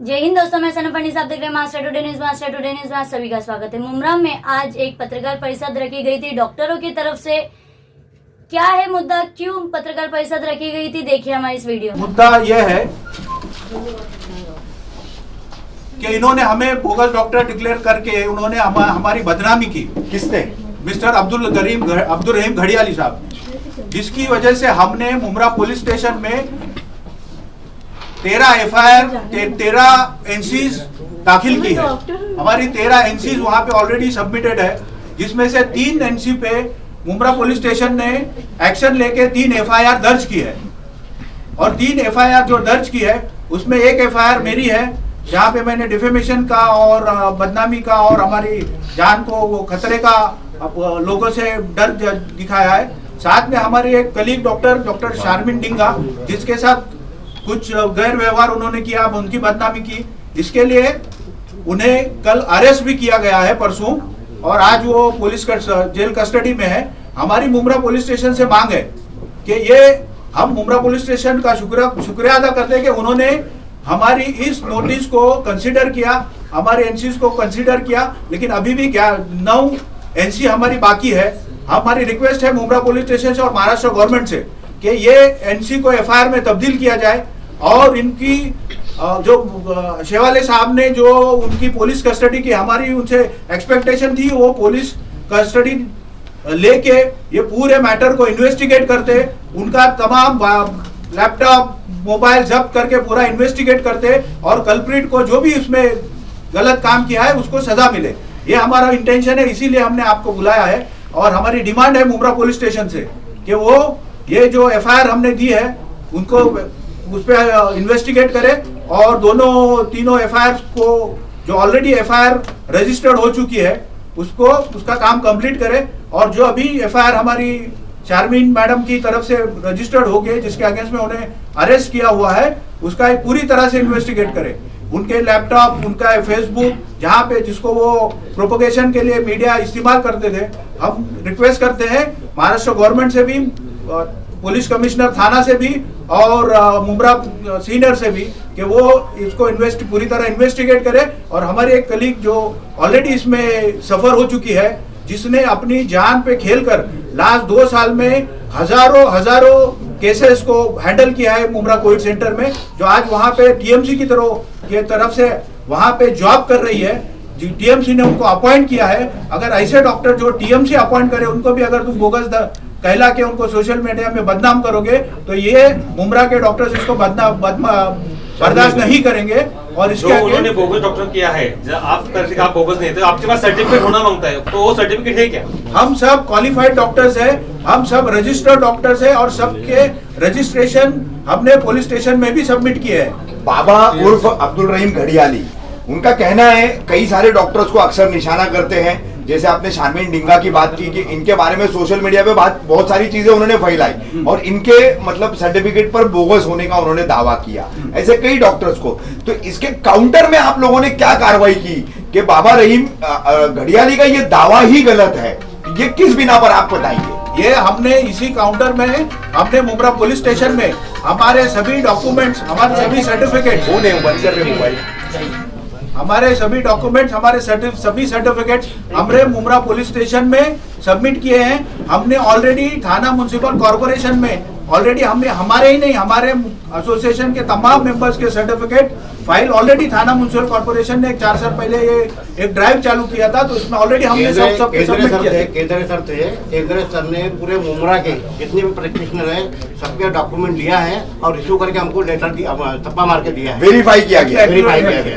जय हिंद दोस्तों, मैं सनम पंडित, आप देख रहे हैं master today news. Master today news में सभी का स्वागत है। मुमरा में आज एक पत्रकार परिषद रखी गई थी डॉक्टरों की तरफ से। क्या है मुद्दा, क्यों पत्रकार परिषद रखी गई थी, देखिए हमारी इस वीडियो। मुद्दा यह है कि इन्होंने हमें बोगस डॉक्टर डिक्लेयर करके उन्होंने हमारी बदनामी की। किसने? मिस्टर अब्दुल रहीम घड़ियाली साहब, जिसकी वजह से हमने मुमरा पुलिस स्टेशन में 13 एफआईआर 13 एनसीज दाखिल की है। हमारी 13 एनसीज वहां पे ऑलरेडी सबमिटेड है, जिसमें से 3 एनसी पे मुमरा पुलिस स्टेशन ने एक्शन लेके 3 एफआईआर दर्ज की है। और 3 एफआईआर जो दर्ज की है उसमें एक एफआईआर मेरी है, जहाँ पे मैंने डिफेमेशन का और बदनामी का और हमारी जान को खतरे का लोगों से डर दिखाया है। साथ में हमारे एक कलीग डॉक्टर शारमिन डिंगा, जिसके साथ कुछ गैर व्यवहार उन्होंने किया, उनकी बदनामी की। इसके लिए उन्हें कल अरेस्ट भी किया गया है परसों, और आज वो पुलिस जेल कस्टडी में है। हमारी मुमरा पुलिस स्टेशन से मांग है कि ये हम मुमरा पुलिस स्टेशन का शुक्रिया अदा करते हैं कि उन्होंने हमारी इस नोटिस को कंसीडर किया, हमारे एनसी को कंसीडर किया। लेकिन अभी भी 9 एनसी हमारी बाकी है। हमारी रिक्वेस्ट है मुमरा पुलिस स्टेशन से और महाराष्ट्र गवर्नमेंट से कि ये एनसी को एफआईआर में तब्दील किया जाए, और इनकी जो शेवाले साहब ने जो उनकी पुलिस कस्टडी की, हमारी उनसे एक्सपेक्टेशन थी वो पुलिस कस्टडी लेके ये पूरे मैटर को इन्वेस्टिगेट करते, उनका तमाम लैपटॉप मोबाइल जब्त करके पूरा इन्वेस्टिगेट करते, और कल्प्रिट को जो भी उसमें गलत काम किया है उसको सजा मिले। ये हमारा इंटेंशन है, इसीलिए हमने आपको बुलाया है। और हमारी डिमांड है मुमरा पुलिस स्टेशन से कि वो ये जो एफआईआर हमने दी है उनको उस पर इन्वेस्टिगेट करे, और तीनों एफआईआर को जो ऑलरेडी एफआईआर रजिस्टर्ड हो चुकी है उसका काम कंप्लीट करे। और जो अभी एफआईआर हमारी शारमीन मैडम की तरफ से रजिस्टर्ड हो गई, जिसके अगेंस्ट में उन्हें अरेस्ट किया हुआ है, उसका पूरी तरह से इन्वेस्टिगेट करे। उनके लैपटॉप, उनका फेसबुक, जहाँ पे जिसको वो प्रोपोगेशन के लिए मीडिया इस्तेमाल करते थे, हम रिक्वेस्ट करते हैं महाराष्ट्र गवर्नमेंट से भी, पुलिस कमिश्नर थाना से भी और मुमरा सीनियर से भी कि वो इसको पूरी तरह इन्वेस्टिगेट करे। और हमारे एक कलीग जो ऑलरेडी इसमें सफर हो चुकी है, जिसने अपनी जान पे खेलकर लास्ट 2 साल में हजारों केसेस को हैंडल किया है मुमरा कोविड सेंटर में, जो आज वहाँ पे टीएमसी की तरफ से वहाँ पे जॉब कर रही है। टीएमसी ने उनको अपॉइंट किया है। अगर ऐसे डॉक्टर जो टीएमसी अपॉइंट करे, उनको भी अगर तुम बोगस कहला के उनको सोशल मीडिया में बदनाम करोगे, तो ये मुमरा के डॉक्टर्स इसको बर्दाश्त नहीं करेंगे। और इसके उन्होंने बोगस डॉक्टर किया है, आप बोगस नहीं, तो आपके पास सर्टिफिकेट होना मांगता है, तो वो सर्टिफिकेट है क्या? हम सब क्वालिफाइड डॉक्टर्स हैं, हम सब रजिस्टर्ड डॉक्टर्स हैं, और सबके रजिस्ट्रेशन हमने पुलिस स्टेशन में भी सबमिट किए हैं। बाबा उर्फ अब्दुल रहीम घड़ियाली, उनका कहना है कई सारे डॉक्टर्स को अक्सर निशाना करते हैं। जैसे आपने शारमीन डिंगा की बात की कि इनके बारे में सोशल मीडिया पे बहुत सारी चीजें उन्होंने फैलाई, और इनके मतलब सर्टिफिकेट पर बोगस होने का उन्होंने दावा किया, ऐसे कई डॉक्टर्स को। तो इसके काउंटर में आप लोगों ने क्या कार्रवाई की कि बाबा रहीम घड़ियाली का ये दावा ही गलत है? ये किस बिना पर आप बताएंगे? ये हमने इसी काउंटर में हमने मुमरा पुलिस स्टेशन में हमारे सभी डॉक्यूमेंट्स, हमारे सभी सर्टिफिकेट, हमारे सभी डॉक्यूमेंट्स, हमारे सभी सर्टिफिकेट्स हमने मुमरा पुलिस स्टेशन में सबमिट किए हैं। हमने ऑलरेडी थाना म्युनिसिपल कॉर्पोरेशन में ऑलरेडी हमने हमारे ही नहीं, हमारे एसोसिएशन के तमाम मेंबर्स के सर्टिफिकेट फाइल ऑलरेडी थाना म्युनिसिपल कॉर्पोरेशन ने 4 साल पहले ये एक ड्राइव चालू किया था, तो उसमें ऑलरेडी हमने सब सबमिट किया। केंद्र सर ने पूरे मुमरा के जितने भी प्रैक्टिशनर है सबके डॉक्यूमेंट लिया है और इशू करके हमको लेटर दिया, थप्पा मार के दिया है, वेरीफाई किया गया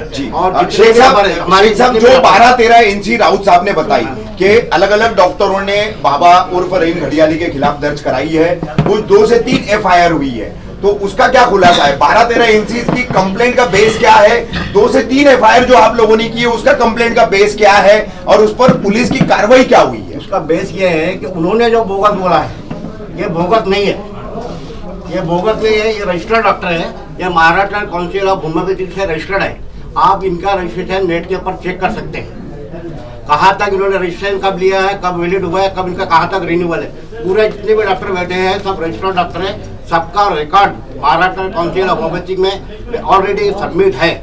जी। और शेख साहब जो 12-13 एनसी राउत साहब ने बताई कि अलग अलग डॉक्टरों ने बाबा उर्फ रहीम घड़ियाली के खिलाफ दर्ज कराई है, कुछ 2 से 3 एफआईआर हुई है, तो उसका क्या खुलासा है? 12-13 एनसी की कंप्लेंट का बेस क्या है? 2 से 3 एफआईआर जो आप लोगों ने की है उसका कंप्लेंट का बेस क्या है, और उस पर पुलिस की कार्रवाई क्या हुई है? उसका बेस ये है कि उन्होंने जो बोगस बोला है, ये बोगस नहीं है, ये बोगस नहीं है, ये रजिस्टर्ड डॉक्टर है, ये महाराष्ट्र काउंसिल ऑफ होम्योपैथी से रजिस्टर्ड है। आप इनका रजिस्ट्रेशन नेट के ऊपर चेक कर सकते हैं, कहाँ तक इन्होंने रजिस्ट्रेशन कब लिया है, कब वैलिड हुआ है, कब इनका कहाँ तक रिन्यूअल है। पूरे जितने भी डॉक्टर बैठे हैं सब रजिस्टर्ड डॉक्टर है, सबका record Maharashtra council of homeopathic में ऑलरेडी सबमिट है।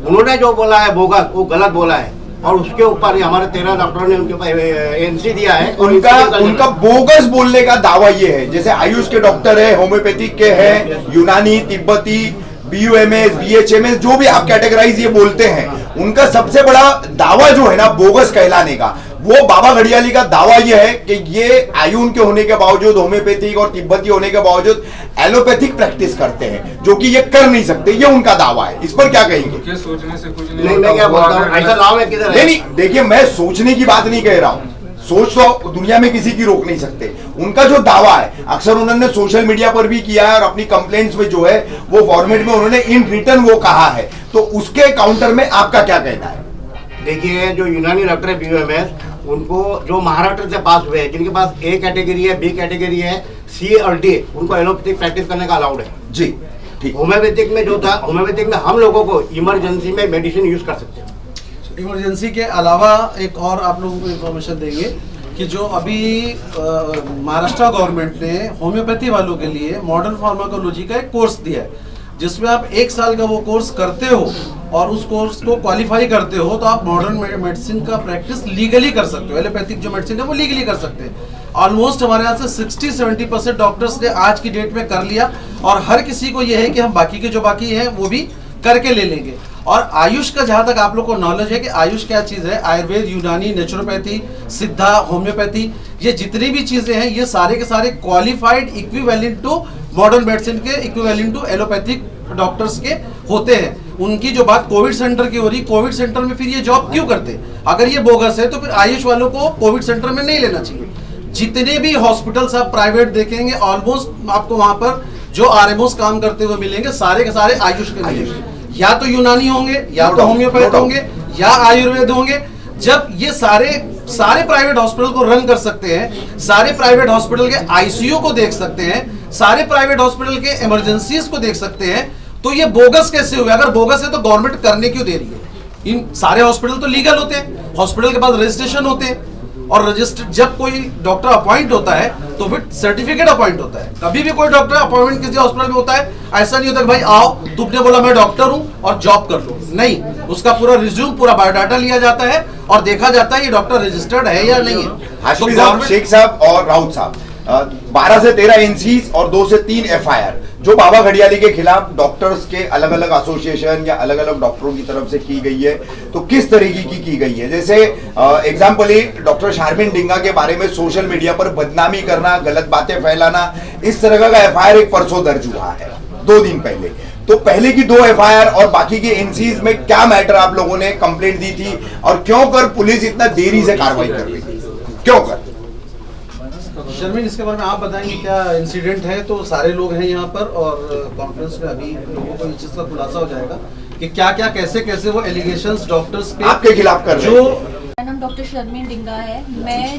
उन्होंने जो बोला है बोगस, वो गलत बोला है और उसके ऊपर हमारे 13 डॉक्टरों ने उनके एनसी दिया है। उनका बोगस बोलने का दावा ये है, जैसे आयुष के डॉक्टर है, होम्योपैथिक के हैं, यूनानी, तिब्बती, BUMS, BHMS, जो भी आप कैटेगराइज ये बोलते हैं, उनका सबसे बड़ा दावा जो है ना बोगस कहलाने का, वो बाबा घड़ियाली का दावा ये है कि ये आयुन के होने के बावजूद, होम्योपैथिक और तिब्बती होने के बावजूद एलोपैथिक प्रैक्टिस करते हैं, जो कि ये कर नहीं सकते। ये उनका दावा है। इस पर क्या कहेंगे? सोचने से कुछ नहीं, मैं क्या बोलता हूँ, ऐसा नाम है किधर है? नहीं, देखिए मैं सोचने की बात नहीं कह रहा हूं, सोच तो दुनिया में किसी की रोक नहीं सकते। उनका जो दावा है अक्सर उन्होंने सोशल मीडिया पर भी किया है और अपनी कंप्लेंट्स में जो है वो फॉर्मेट में उन्होंने इन रिटर्न वो कहा है, तो उसके काउंटर में आपका क्या कहना है? देखिए, जो यूनानी डॉक्टर है BUMS, उनको जो महाराष्ट्र से पास हुए हैं, जिनके पास A कैटेगरी है, B कैटेगरी है, C और D, उनको एलोपैथिक प्रैक्टिस करने का अलाउड है जी, ठीक। होम्योपैथिक में जो था, होम्योपैथिक में हम लोगों को इमरजेंसी में मेडिसिन यूज कर सकते हैं। इमरजेंसी के अलावा एक और आप लोगों को इन्फॉर्मेशन देंगे कि जो अभी महाराष्ट्र गवर्नमेंट ने होम्योपैथी वालों के लिए मॉडर्न फार्माकोलॉजी का एक कोर्स दिया है, जिसमें आप 1 साल का वो कोर्स करते हो और उस कोर्स को क्वालिफाई करते हो तो आप मॉडर्न मेडिसिन का प्रैक्टिस लीगली कर सकते हो। एलोपैथिक जो मेडिसिन है वो लीगली कर सकते हैं। ऑलमोस्ट हमारे यहाँ से 60-70% डॉक्टर्स ने आज की डेट में कर लिया और हर किसी को ये है कि हम बाकी के जो बाकी हैं वो भी करके ले लेंगे। और आयुष का जहां तक आप लोग को नॉलेज है कि आयुष क्या चीज है, आयुर्वेद, यूनानी, नेचुरोपैथी, सिद्धा, होम्योपैथी, ये जितनी भी चीजें हैं ये सारे के सारे qualified equivalent to modern medicine के, इक्विवेलेंट टू एलोपैथिक डॉक्टर्स के होते हैं। उनकी जो बात कोविड सेंटर की हो रही, कोविड सेंटर में फिर ये जॉब क्यों करते? अगर ये बोगस है तो फिर आयुष वालों को कोविड सेंटर में नहीं लेना चाहिए। जितने भी हॉस्पिटल्स आप प्राइवेट देखेंगे ऑलमोस्ट आपको वहां पर जो RMOs काम करते हुए मिलेंगे सारे के सारे आयुष के मिलेंगे, या तो यूनानी होंगे, या तो होम्योपैथ होंगे, या आयुर्वेद होंगे। जब ये सारे प्राइवेट हॉस्पिटल को रन कर सकते हैं, सारे प्राइवेट हॉस्पिटल के ICU को देख सकते हैं, सारे प्राइवेट हॉस्पिटल के इमरजेंसीज को देख सकते हैं, तो ये बोगस कैसे हुए? अगर बोगस है तो गवर्नमेंट करने क्यों दे रही है? इन सारे हॉस्पिटल तो लीगल होते हैं, हॉस्पिटल के पास रजिस्ट्रेशन होते हैं और रजिस्टर जब कोई डॉक्टर अपॉइंट होता है तो फिर सर्टिफिकेट अपॉइंट होता है। कभी भी कोई डॉक्टर अपॉइंटमेंट किसी हॉस्पिटल में होता है, ऐसा नहीं होता कि भाई आओ तुमने बोला मैं डॉक्टर हूं और जॉब कर लो, नहीं, उसका पूरा रिज्यूम, पूरा बायोडाटा लिया जाता है और देखा जाता है ये डॉक्टर रजिस्टर्ड है या नहीं है। हाशमी साहब, शेख साहब और राउत साहब, 12 से 13 एनसीज और 2 से 3 FIR जो बाबा घड़ियाली के खिलाफ डॉक्टर्स के अलग अलग एसोसिएशन या अलग अलग डॉक्टरों की तरफ से की गई है, तो किस तरीके की गई है? जैसे एग्जाम्पली डॉक्टर शारमिन डिंगा के बारे में सोशल मीडिया पर बदनामी करना, गलत बातें फैलाना, इस तरह का FIR एक परसों दर्ज हुआ है 2 दिन पहले। तो पहले की 2 FIR और बाकी के एनसीज में क्या मैटर आप लोगों ने कंप्लेंट दी थी और क्यों कर पुलिस इतना देरी से कार्रवाई कर रही थी, क्यों कर? शर्मिन, इसके बारे में आप बताएंगे क्या इंसिडेंट है? तो सारे लोग हैं यहाँ पर और कॉन्फ्रेंस में अभी लोगों को इस चीज का खुलासा हो जाएगा कि क्या क्या कैसे कैसे वो एलिगेशंस डॉक्टर्स पे आपके खिलाफ कर रहे हैं। मेरा नाम डॉक्टर शर्मिन डिंगा है। मैं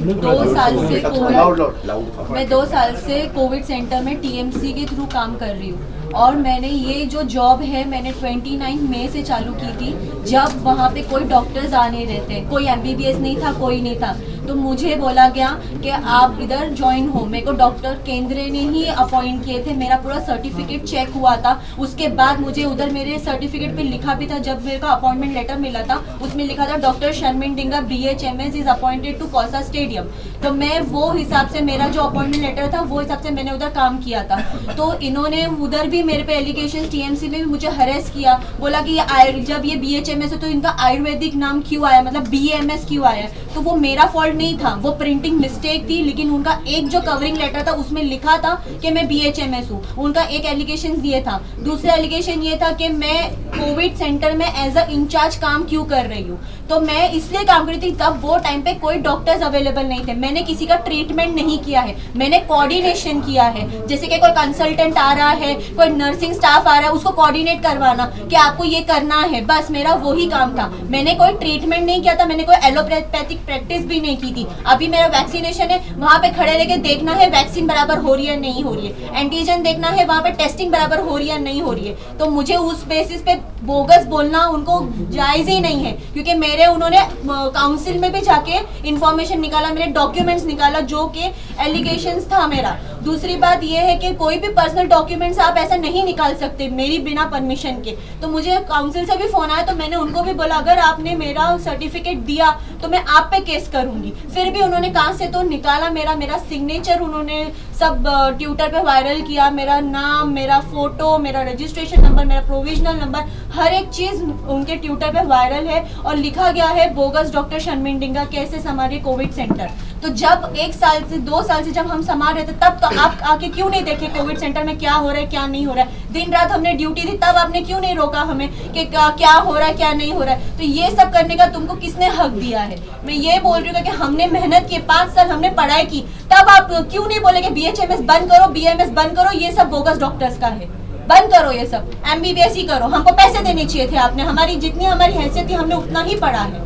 2 साल से कोविड सेंटर में TMC के थ्रू काम कर रही हूँ और मैंने ये जो जॉब है मैंने 29 मई से चालू की थी, जब वहाँ पे कोई डॉक्टर्स आ नहीं रहते, कोई MBBS नहीं था, कोई नहीं था। तो मुझे बोला गया कि आप इधर ज्वाइन हो। मेरे को डॉक्टर केंद्र ने ही अपॉइंट किए थे, मेरा पूरा सर्टिफिकेट चेक हुआ था। उसके बाद मुझे उधर मेरे सर्टिफिकेट पे लिखा भी था, जब मेरे को अपॉइंटमेंट लेटर मिला था उसमें लिखा था doctor Sharmin Dinga BHMS is appointed to Kausa stadium. तो मैं वो हिसाब से, मेरा जो अपॉइंटमेंट लेटर था वो हिसाब से मैंने उधर काम किया था। तो इन्होंने उधर भी मेरे पे एलिगेशन, TMC में भी मुझे हरेस किया, बोला कि जब ये BHMS है तो इनका आयुर्वेदिक नाम क्यों आया, मतलब BMS क्यों आया? तो वो मेरा फॉल्ट नहीं था, वो प्रिंटिंग मिस्टेक थी, लेकिन उनका एक जो कवरिंग लेटर था उसमें लिखा था कि मैं BHMS हूँ। उनका एक एलिगेशन ये था। दूसरा एलिगेशन ये था कि मैं कोविड सेंटर में एज अ इंचार्ज काम क्यों कर रही हूँ। तो मैं इसलिए काम करती थी, तब वो टाइम पे कोई डॉक्टर्स अवेलेबल नहीं थे, मैंने किसी का ट्रीटमेंट नहीं किया है, मैंने कोऑर्डिनेशन किया है। जैसे कि कोई कंसल्टेंट आ रहा है, कोई नर्सिंग स्टाफ आ रहा है, उसको कोऑर्डिनेट करवाना कि आपको ये करना है, बस मेरा वही काम था। मैंने कोई ट्रीटमेंट नहीं किया था, मैंने कोई एलोपैथिक प्रैक्टिस भी नहीं की थी। अभी मेरा वैक्सीनेशन है, वहाँ पे खड़े रह के देखना है वैक्सीन बराबर हो रही है नहीं हो रही है, एंटीजन देखना है वहाँ पे टेस्टिंग बराबर हो रही है नहीं हो रही है। तो मुझे उस बेसिस पे बोगस बोलना उनको जायज ही नहीं है, क्योंकि मेरे उन्होंने काउंसिल में भी जाके इंफॉर्मेशन निकाला, मेरे डॉक्यूमेंट्स निकाला जो कि एलिगेशंस था मेरा। दूसरी बात ये है कि कोई भी पर्सनल डॉक्यूमेंट्स आप ऐसा नहीं निकाल सकते मेरी बिना परमिशन के। तो मुझे काउंसिल से भी फोन आया तो मैंने उनको भी बोला अगर आपने मेरा सर्टिफिकेट दिया तो मैं आप पे केस करूंगी। फिर भी उन्होंने कहाँ से तो निकाला मेरा सिग्नेचर उन्होंने सब ट्विटर पे वायरल किया, मेरा नाम, मेरा फोटो, मेरा रजिस्ट्रेशन नंबर, मेरा प्रोविजनल नंबर, हर एक चीज उनके ट्विटर पे वायरल है और लिखा गया है बोगस डॉक्टर शर्मिन डिंगा कैसे संभाले कोविड सेंटर। तो जब 1 साल से 2 साल से जब हम संभाल रहे थे तब तो आप आके क्यों नहीं देखे कोविड सेंटर में क्या हो रहा है क्या नहीं हो रहा है। दिन रात हमने ड्यूटी दी तब आपने क्यों नहीं रोका हमें कि क्या हो रहा है क्या नहीं हो रहा है। तो ये सब करने का तुमको किसने हक दिया है। मैं ये बोल रही हूँ कि हमने मेहनत की, 5 साल हमने पढ़ाई की, तब आप क्यों नहीं बोले कि BHMS बंद करो, BMS बंद करो, ये सब बोगस डॉक्टर्स का है, बंद करो ये सब, MBBS ही करो। हमको पैसे देने चाहिए थे आपने, हमारी जितनी हमारी हैसियत थी हमने उतना ही पढ़ा है।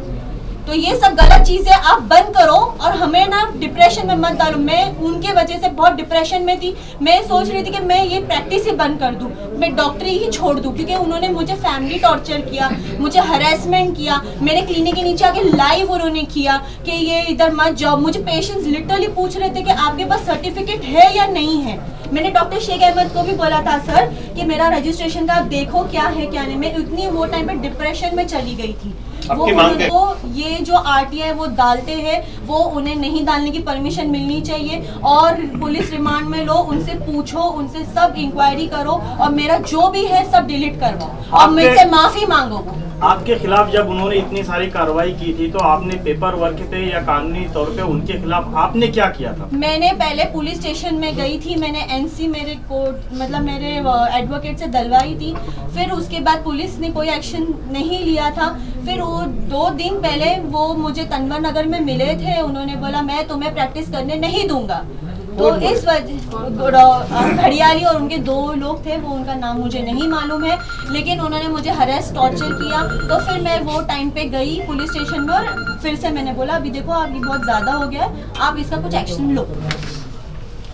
तो ये सब गलत चीजें आप बंद करो और हमें ना डिप्रेशन में मत डालो। मैं उनके वजह से बहुत डिप्रेशन में थी, मैं सोच रही थी कि मैं ये प्रैक्टिस ही बंद कर दूं, मैं डॉक्टरी ही छोड़ दूं, क्योंकि उन्होंने मुझे फैमिली टॉर्चर किया, मुझे हरेसमेंट किया, मेरे क्लिनिक के नीचे आके लाइव उन्होंने किया कि ये इधर मत जाओ। मुझे पेशेंट्स लिटरली पूछ रहे थे कि आपके पास सर्टिफिकेट है या नहीं है। मैंने डॉक्टर शेख अहमद को भी बोला था सर कि मेरा रजिस्ट्रेशन का आप देखो क्या है क्या नहीं। मैं इतनी वो टाइम पे डिप्रेशन में चली गई थी। वो ये जो RTI वो डालते हैं वो उन्हें नहीं डालने की परमिशन मिलनी चाहिए और पुलिस रिमांड में लो, उनसे पूछो, उनसे सब इंक्वायरी करो और मेरा जो भी है सब डिलीट करवाओ और मुझसे माफी मांगो। आपके खिलाफ जब उन्होंने इतनी सारी कार्रवाई की थी तो आपने पेपर वर्क पे या कानूनी तौर पे उनके खिलाफ आपने क्या किया था? मैंने पहले पुलिस स्टेशन में गई थी, मैंने NC मेरे कोर्ट मतलब मेरे एडवोकेट से डलवाई थी। फिर उसके बाद पुलिस ने कोई एक्शन नहीं लिया था। फिर वो 2 दिन पहले वो मुझे तनवर नगर में मिले थे, उन्होंने बोला मैं तुम्हें प्रैक्टिस करने नहीं दूंगा। तो इस वजह घड़ियाली और उनके 2 लोग थे, वो उनका नाम मुझे नहीं मालूम है, लेकिन उन्होंने मुझे हरेस टॉर्चर किया। तो फिर मैं वो टाइम पे गई पुलिस स्टेशन में और फिर से मैंने बोला अभी देखो आप ये बहुत ज़्यादा हो गया है, आप इसका कुछ एक्शन लो।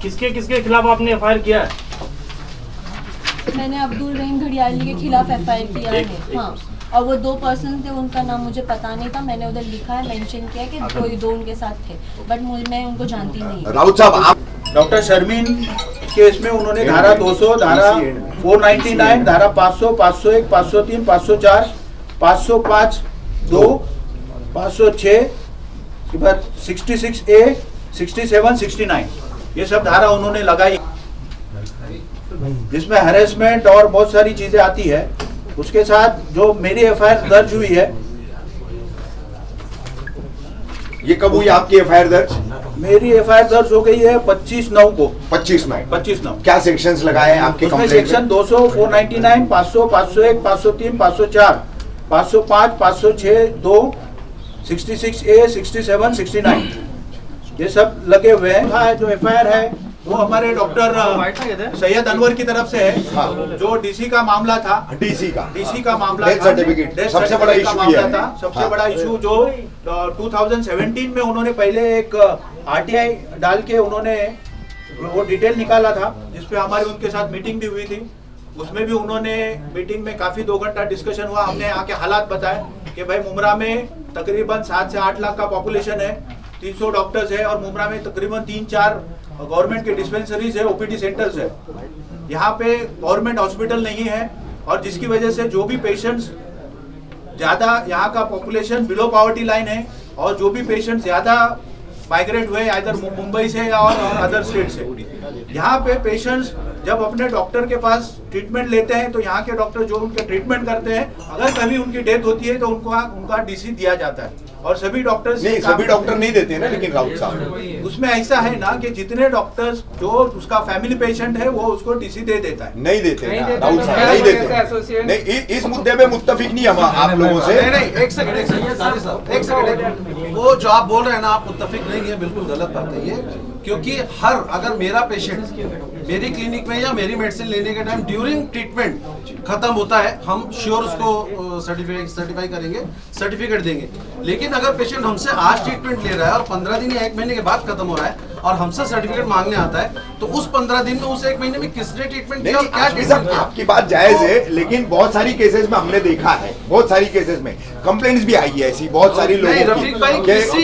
किसके किसके खिलाफ आपने FIR किया है? मैंने अब्दुल रहीम घड़ियाली के खिलाफ FIR किया है। हाँ, और वो 2 पर्सन थे, उनका नाम मुझे पता नहीं था, मैंने उधर लिखा है, मेंशन किया कि कोई 2 उनके साथ थे, बट मैं उनको जानती नहीं। राउत साहब, आप डॉक्टर शर्मिन केस में उन्होंने धारा 200, धारा 499, धारा 500, 501, 503, 504, 505, 2, 506, 66A, 67, 69 ये सब धारा उन्होंने लगाई, जिसमें हैरेसमेंट और बहुत सारी चीजें आती है। उसके साथ जो मेरी FIR दर्ज हुई है, ये कब हुई आपकी FIR दर्ज? मेरी FIR दर्ज हो गई है 25/9 को। 25/9 क्या सेक्शंस लगाए हैं आपके उसमें कंप्लेंट में? सेक्शन 200, 499, 500, 501, 503, 504, 505, 506, 2, 66A, 67, 69 ये सब लगे हुए हैं। जो FIR है वो हमारे डॉक्टर सैयद अनवर की तरफ से है। हाँ। जो DC का मामला था, DC का मामला डेथ सर्टिफिकेट सबसे बड़ा इशू था। सबसे बड़ा इशू जो 2017 में उन्होंने पहले एक RTI डाल के उन्होंने वो डिटेल निकाला था, जिसपे हमारी उनके साथ मीटिंग भी हुई थी। उसमें भी उन्होंने मीटिंग में काफी 2 घंटा डिस्कशन हुआ। हमने आके हालात बताए कि भाई मुमरा में तकरीबन 7 से 8 लाख का पॉपुलेशन है, 300 डॉक्टर्स है और मुमरा में तकरीबन 3-4 गवर्नमेंट के डिस्पेंसरीज है, OPD सेंटर्स है। यहाँ पे गवर्नमेंट हॉस्पिटल नहीं है और जिसकी वजह से जो भी पेशेंट्स ज्यादा, यहाँ का पॉपुलेशन बिलो पॉवर्टी लाइन है और जो भी पेशेंट ज्यादा माइग्रेट हुए इधर मुंबई से और अदर स्टेट से, यहाँ पे पेशेंट्स जब अपने डॉक्टर के पास ट्रीटमेंट लेते हैं तो यहाँ के डॉक्टर जो उनके ट्रीटमेंट करते हैं, अगर कभी उनकी डेथ होती है तो उनका DC दिया जाता है। और सभी डॉक्टर्स नहीं, सभी डॉक्टर नहीं देते ना, लेकिन राउत साहब उसमें ऐसा है ना कि जितने डॉक्टर्स जो उसका फैमिली पेशेंट है वो उसको DC दे देता है। नहीं देते राउत साहब, नहीं देते। नहीं, इस मुद्दे पे मुत्तफिक नहीं हम आप लोगों से। नहीं, एक सेकंड, वो जो आप बोल रहे हैं ना, आप मुत्तफिक नहीं है, बिल्कुल गलत बात है ये। क्योंकि अगर मेरा पेशेंट मेरी क्लिनिक में या मेरी मेडिसिन लेने के टाइम ड्यूरिंग ट्रीटमेंट खत्म होता है, हम श्योर उसको सर्टिफाई करेंगे, सर्टिफिकेट देंगे। लेकिन अगर पेशेंट हमसे आज ट्रीटमेंट ले रहा है और 15 दिन या 1 महीने के बाद खत्म हो रहा है और हमसे सर्टिफिकेट मांगने आता है, तो उस 15 दिन में, उस 1 महीने में किसने ट्रीटमेंट नहीं किया और क्या आशमी साहब, ट्रीटमेंट किया? आपकी बात जायज है, लेकिन बहुत सारी केसेस में हमने देखा है, बहुत सारी केसेस में कंप्लेंट्स भी आई है ऐसी बहुत सारी नहीं, लोगों रफीक भाई, किसी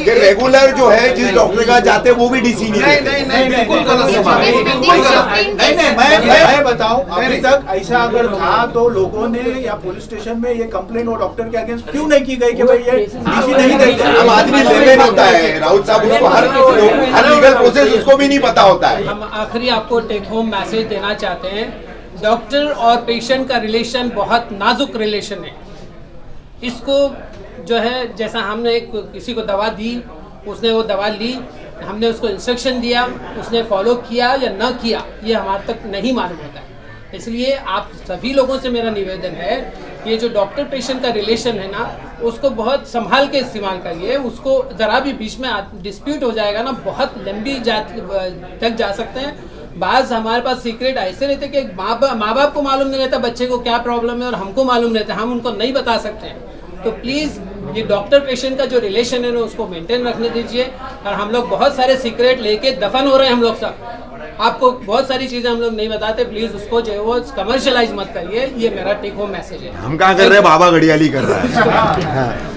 कि रेगुलर जो है जिस डॉक्टर का जाते हैं वो भी डीसी नहीं नहीं देते। नहीं नहीं, बिल्कुल गलत है बात, बिल्कुल गलत है। मैं बताऊं, अभी तक ऐसा अगर था तो लोगों ने या पुलिस स्टेशन में ये कंप्लेन वो डॉक्टर के अगेंस्ट क्यों नहीं की गई कि भाई ये डीसी नहीं देते? हम आदमी लेवे होता है राउत साहब, उसको हर लीगल प्रोसेस उसको भी नहीं पता होता है। हम आखिरी आपको टेक होम मैसेज देना चाहते हैं, डॉक्टर और पेशेंट का रिलेशन बहुत नाजुक रिलेशन है। इसको जो है, जैसा हमने किसी को दवा दी, उसने वो दवा ली, हमने उसको इंस्ट्रक्शन दिया, उसने फॉलो किया या न किया, ये हमारे तक नहीं मालूम होता है। इसलिए आप सभी लोगों से मेरा निवेदन है, ये जो डॉक्टर पेशेंट का रिलेशन है ना, उसको बहुत संभाल के इस्तेमाल करिए। उसको ज़रा भी बीच में डिस्प्यूट हो जाएगा ना, बहुत लंबी तक जा सकते हैं। बाज़ हमारे पास सीक्रेट ऐसे रहते कि माँ बाप को मालूम नहीं रहता बच्चे को क्या प्रॉब्लम है, और हमको मालूम रहता है, हम उनको नहीं बता सकते हैं। तो प्लीज़ ये डॉक्टर पेशेंट का जो रिलेशन है ना, उसको मेंटेन रखने दीजिए। और हम लोग बहुत सारे सीक्रेट लेके दफन हो रहे हैं, हम लोग सब आपको बहुत सारी चीज़ें हम लोग नहीं बताते, प्लीज़ उसको जो है वो कमर्शलाइज मत करिए। ये मेरा टेक होम मैसेज है। हम कहाँ कर रहे हैं, बाबा घड़ियाली कर रहा है।